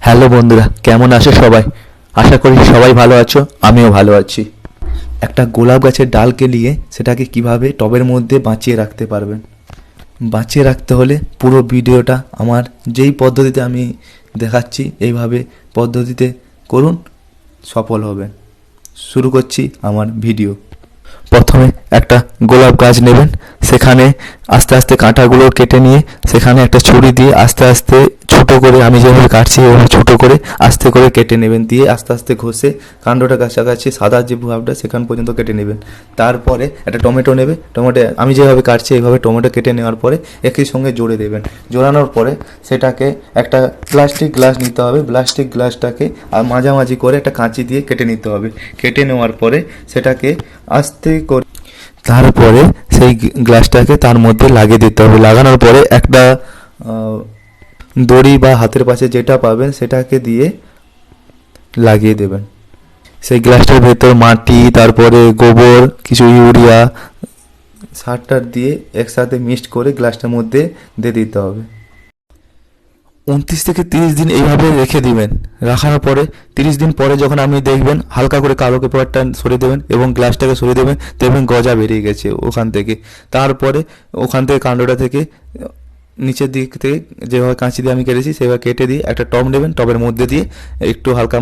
Hello বন্ধুরা, কেমন আছো সবাই? আশা করি সবাই ভালো আছো, আমিও ভালো আছি। একটা গোলাপ গাছের ডালকে নিয়ে সেটাকে কিভাবে টবের মধ্যে বাঁচিয়ে রাখতে পারবেন। বাঁচিয়ে রাখতে হলে পুরো ভিডিওটা আমার যেই পদ্ধতিতে আমি দেখাচ্ছি এইভাবে পদ্ধতিতে করুন, সফল হবেন। শুরু করছি আমার ভিডিও। প্রথমে একটা গোলাপ গাছ নেবেন, সেখানে আস্তে আস্তে কাঁটাগুলো কেটে নিয়ে সেখানে একটা ছুরি দিয়ে আস্তে আস্তে ছোটো করে, আমি যেভাবে কাটছি ওভাবে ছোটো করে আস্তে করে কেটে নেবেন। দিয়ে আস্তে আস্তে ঘষে কাণ্ডটা কাছাকাছি সাদা যে ভাবটা সেখান পর্যন্ত কেটে নেবেন। তারপরে একটা টমেটো নেবে, টমেটো আমি যেভাবে কাটছি এইভাবে টমেটো কেটে নেওয়ার পরে একই সঙ্গে জোড়ে দেবেন। জোড়ানোর পরে সেটাকে একটা প্লাস্টিক গ্লাস নিতে হবে, প্লাস্টিক গ্লাসটাকে আর মাঝামাঝি করে একটা কাঁচি দিয়ে কেটে নিতে হবে। কেটে নেওয়ার পরে সেটাকে আস্তে করে তারপরে সেই গ্লাসটাকে তার মধ্যে লাগিয়ে দিতে হবে। লাগানোর পরে একটা দড়ি বা হাতের পাশে যেটা পাবেন সেটাকে দিয়ে লাগিয়ে দেবেন। সেই গ্লাসটার ভেতর মাটি, তারপরে গোবর, কিছু ইউরিয়া, সার টার দিয়ে একসাথে মিক্সড করে গ্লাসটার মধ্যে দিয়ে দিতে হবে। 29 থেকে 30 দিন এইভাবে রেখে দিবেন। রাখার পরে 30 দিন পরে যখন আপনি দেখবেন, হালকা করে কালো পেপারটা সরিয়ে দেবেন এবং গ্লাসটাকে সরিয়ে দেবেন, দেখবেন গজা বেরিয়ে গেছে ওখান থেকে। তারপরে ওখান থেকে কাণ্ডটা থেকে নিচের দিক থেকে যেভাবে কাঁচি দিয়ে আমি কেটেছি সেভাবে কেটে দিয়ে একটা টব নেবেন, টবের মধ্যে দিয়ে একটু হালকা